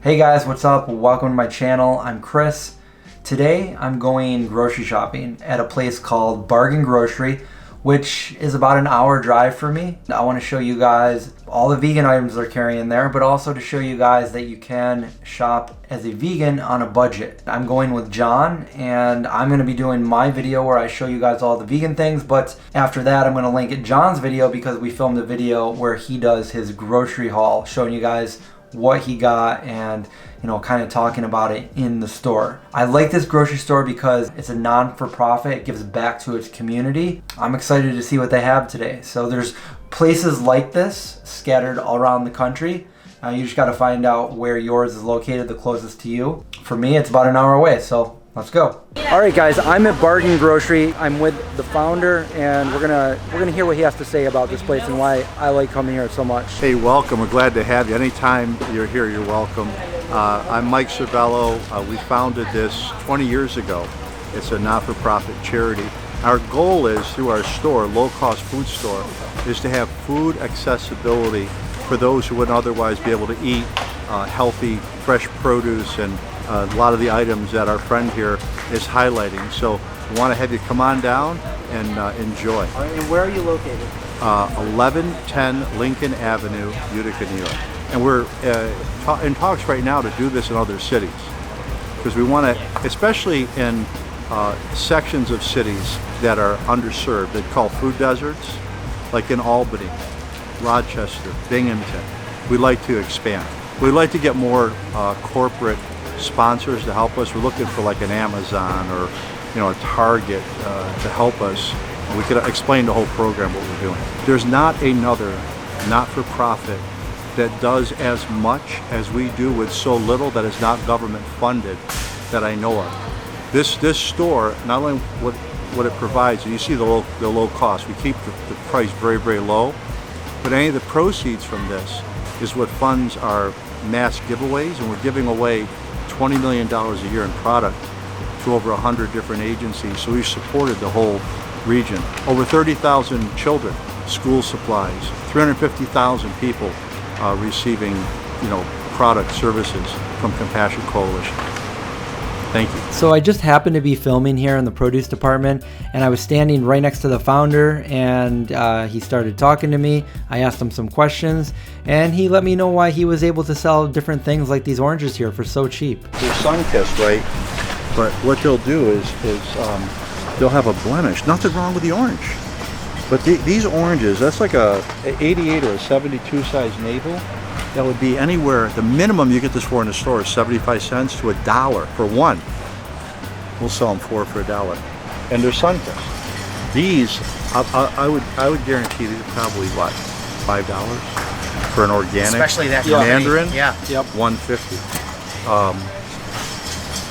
Hey guys, what's up? Welcome to my channel. I'm Chris. Today I'm going grocery shopping at a place called Bargain Grocery, which is about an hour drive for me. I want to show you guys all the vegan items they're carrying there, but also to show you guys that you can shop as a vegan on a budget. I'm going with John, and I'm going to be doing my video where I show you guys all the vegan things, but after that I'm going to link at John's video because we filmed a video where he does his grocery haul, showing you guys what he got and kind of talking about it in the store. I like this grocery store because it's a non-for-profit. It gives back to its community. I'm excited to see what they have today. So there's places like this scattered all around the country. You just got to find out where yours is located, the closest to you. For me, it's about an hour away, so let's go. All right, guys, I'm at Bargain Grocery. I'm with the founder, and we're gonna hear what he has to say about this place and why I like coming here so much. Hey, welcome. We're glad to have you. Anytime you're here, you're welcome. I'm Mike Cervello. We founded this 20 years ago. It's a not-for-profit charity. Our goal is, through our store, low-cost food store, is to have food accessibility for those who wouldn't otherwise be able to eat healthy, fresh produce and a lot of the items that our friend here is highlighting. So we want to have you come on down and enjoy. And where are you located? 1110 Lincoln Avenue, Utica, New York. And we're in talks right now to do this in other cities, because we want to, especially in sections of cities that are underserved, they call food deserts, like in Albany, Rochester, Binghamton. We'd like to expand. We'd like to get more corporate sponsors to help us. We're looking for like an Amazon or a Target to help us. We could explain the whole program, what we're doing. There's not another not-for-profit that does as much as we do with so little that is not government funded that I know of. This store, not only what it provides, and you see the low cost, we keep the price very, very low, but any of the proceeds from this is what funds our mass giveaways, and we're giving away $20 million a year in product to over 100 different agencies. So we've supported the whole region. Over 30,000 children, school supplies, 350,000 people receiving product services from Compassion Coalition. Thank you. So I just happened to be filming here in the produce department, and I was standing right next to the founder, and he started talking to me. I asked him some questions, and he let me know why he was able to sell different things like these oranges here for so cheap. They're sun-kissed, right? But what they'll do is they'll have a blemish. Nothing wrong with the orange. But these oranges, that's like a 88 or a 72 size navel. That would be anywhere, the minimum you get this for in the store is 75 cents to $1 for one. We'll sell them for $1. And they're sun-kissed. These, I would guarantee these are probably what, $5 for an organic, especially that mandarin? Yeah. Yep. $1.50.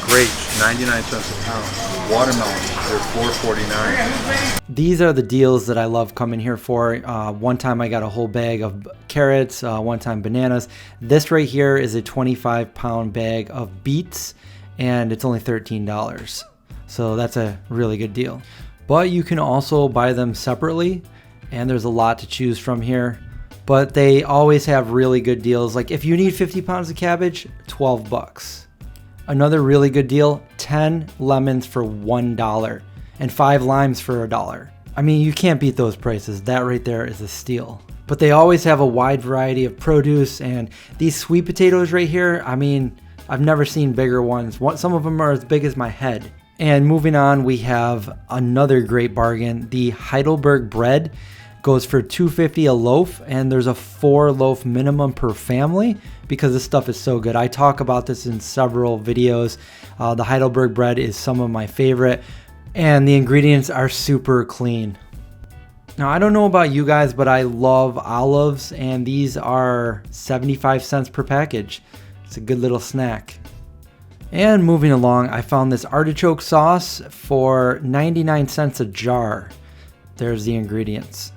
Grapes, 99 cents a pound. Watermelons, they're $4.49. These are the deals that I love coming here for. One time I got a whole bag of carrots, one time bananas. This right here is a 25-pound bag of beets, and it's only $13. So that's a really good deal. But you can also buy them separately, and there's a lot to choose from here. But they always have really good deals. Like if you need 50 pounds of cabbage, 12 bucks. Another really good deal, 10 lemons for $1 and 5 limes for $1. I mean, you can't beat those prices. That right there is a steal. But they always have a wide variety of produce, and these sweet potatoes right here, I mean, I've never seen bigger ones. Some of them are as big as my head. And moving on, we have another great bargain. The Heidelberg bread goes for $2.50 a loaf, and there's a 4-loaf minimum per family because this stuff is so good. I talk about this in several videos. The Heidelberg bread is some of my favorite, and the ingredients are super clean. Now, I don't know about you guys, but I love olives, and these are 75 cents per package. It's a good little snack. And moving along, I found this artichoke sauce for 99 cents a jar. There's the ingredients.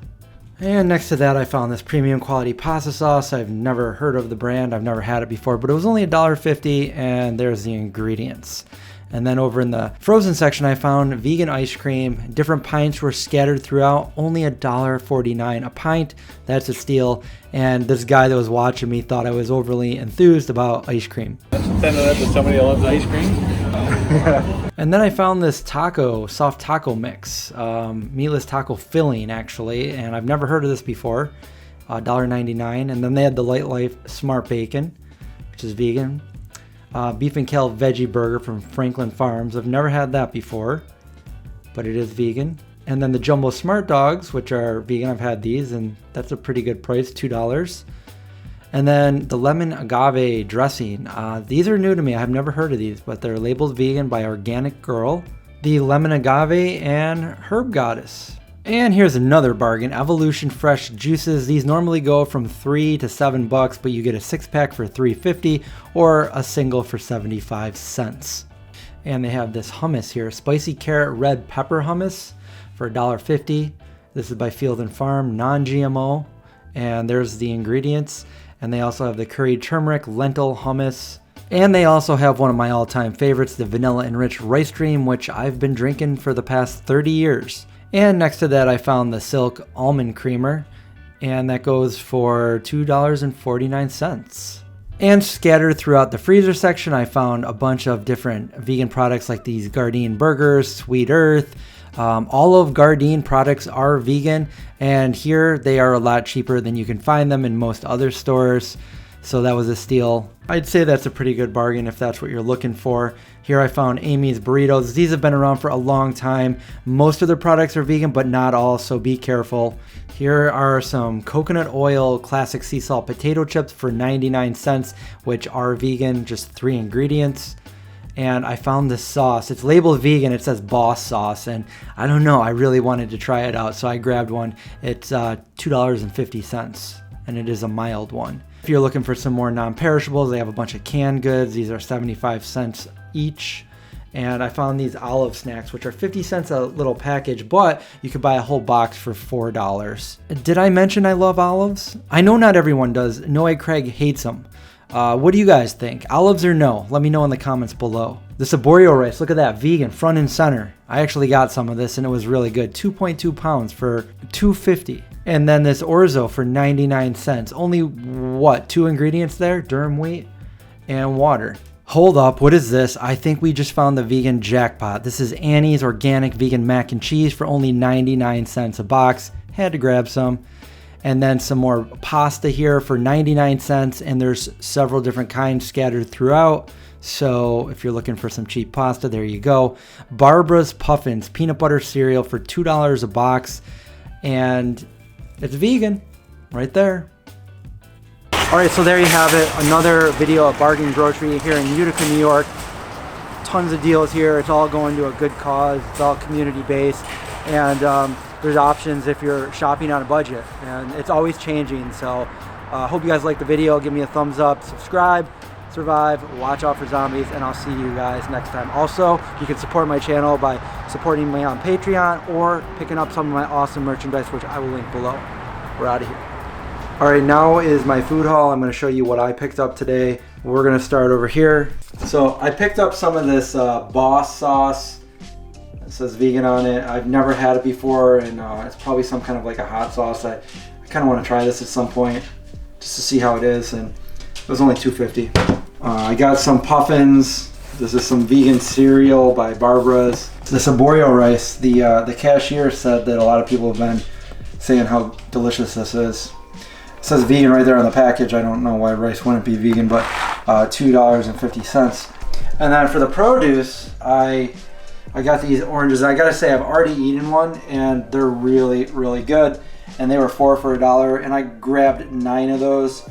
And next to that, I found this premium quality pasta sauce. I've never heard of the brand. I've never had it before, but it was only $1.50, and there's the ingredients. And then over in the frozen section, I found vegan ice cream. Different pints were scattered throughout, only $1.49 a pint. That's a steal. And this guy that was watching me thought I was overly enthused about ice cream. That's somebody that loves ice cream. And then I found this soft taco mix, meatless taco filling actually, and I've never heard of this before, $1.99. And then they had the Light Life Smart Bacon, which is vegan. Beef and kale veggie burger from Franklin Farms. I've never had that before, but it is vegan. And then the Jumbo Smart Dogs, which are vegan. I've had these, and that's a pretty good price, $2. And then the lemon agave dressing. These are new to me. I've never heard of these, but they're labeled vegan by Organic Girl. The lemon agave and herb goddess. And here's another bargain, Evolution Fresh Juices. These normally go from $3 to $7, but you get a 6-pack for $3.50 or a single for 75 cents. And they have this hummus here, spicy carrot red pepper hummus for $1.50. This is by Field and Farm, non-GMO. And there's the ingredients. And they also have the curry turmeric lentil hummus. And they also have one of my all-time favorites, the vanilla enriched rice dream, which I've been drinking for the past 30 years. And next to that, I found the Silk Almond Creamer, and that goes for $2.49. And scattered throughout the freezer section, I found a bunch of different vegan products like these Gardein burgers, Sweet Earth. All of Gardein products are vegan, and here they are a lot cheaper than you can find them in most other stores. So that was a steal. I'd say that's a pretty good bargain if that's what you're looking for. Here I found Amy's Burritos. These have been around for a long time. Most of their products are vegan, but not all, so be careful. Here are some coconut oil classic sea salt potato chips for 99 cents, which are vegan, just 3 ingredients. And I found this sauce. It's labeled vegan. It says Boss Sauce, and I don't know. I really wanted to try it out, so I grabbed one. It's $2.50, and it is a mild one. If you're looking for some more non-perishables, they have a bunch of canned goods. These are 75 cents each. And I found these olive snacks, which are 50 cents a little package, but you could buy a whole box for $4. Did I mention I love olives? I know not everyone does. Noah Craig hates them. What do you guys think? Olives or no? Let me know in the comments below. The saborio rice, look at that, vegan, front and center. I actually got some of this and it was really good. 2.2 pounds for $2.50. And then this orzo for 99 cents. Only, what, 2 ingredients there? Durum wheat and water. Hold up, what is this? I think we just found the vegan jackpot. This is Annie's Organic Vegan Mac and Cheese for only 99 cents a box. Had to grab some. And then some more pasta here for 99 cents. And there's several different kinds scattered throughout. So if you're looking for some cheap pasta, there you go. Barbara's Puffins peanut butter cereal for $2 a box. And it's vegan right there. All right, so there you have it. Another video of Bargain Grocery here in Utica, New York. Tons of deals here. It's all going to a good cause. It's all community based. And there's options if you're shopping on a budget. And it's always changing. So hope you guys liked the video. Give me a thumbs up, subscribe, survive, watch out for zombies, and I'll see you guys next time. Also, you can support my channel by supporting me on Patreon or picking up some of my awesome merchandise, which I will link below. We're out of here. All right, now is my food haul. I'm going to show you what I picked up today. We're going to start over here. So I picked up some of this Boss sauce. It says vegan on it. I've never had it before, and it's probably some kind of like a hot sauce. I kind of want to try this at some point just to see how it is, and it was only $2.50. I got some puffins. This is some vegan cereal by Barbara's. The saborio rice, the cashier said that a lot of people have been saying how delicious this is. It says vegan right there on the package. I don't know why rice wouldn't be vegan, but $2.50. And then for the produce, I got these oranges. I gotta say, I've already eaten one, and they're really, really good. And they were 4 for $1, and I grabbed 9 of those.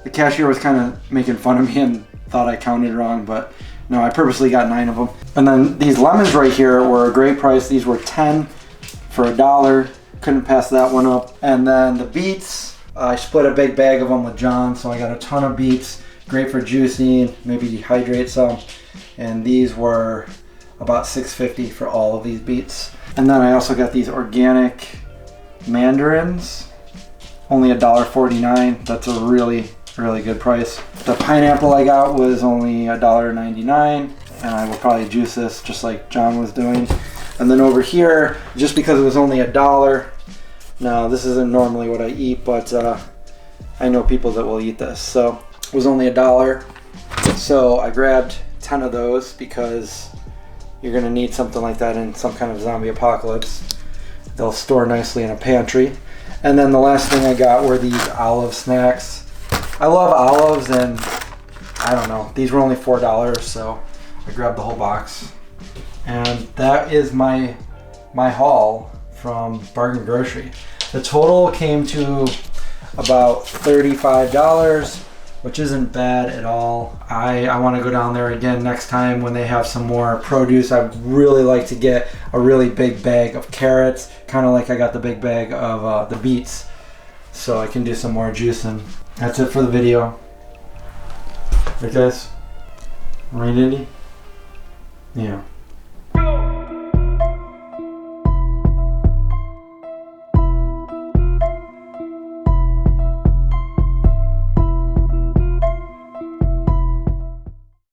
The cashier was kind of making fun of me and thought I counted wrong, but no, I purposely got 9 of them. And then these lemons right here were a great price. These were 10 for $1. Couldn't pass that one up. And then the beets, I split a big bag of them with John, so I got a ton of beets. Great for juicing, maybe dehydrate some. And these were about $6.50 for all of these beets. And then I also got these organic mandarins, only $1.49. That's a really good price. The pineapple I got was only $1.99. and I will probably juice this just like John was doing. And then over here, just because it was only $1, now this isn't normally what I eat, but I know people that will eat this. So it was only $1. So I grabbed 10 of those because you're gonna need something like that in some kind of zombie apocalypse. They'll store nicely in a pantry. And then the last thing I got were these olive snacks. I love olives, and I don't know, these were only $4, so I grabbed the whole box. And that is my haul from Bargain Grocery. The total came to about $35, which isn't bad at all. I want to go down there again next time when they have some more produce. I'd really like to get a really big bag of carrots, kind of like I got the big bag of the beets, so I can do some more juicing. That's it for the video. Right, guys? Right, Indy? Yeah.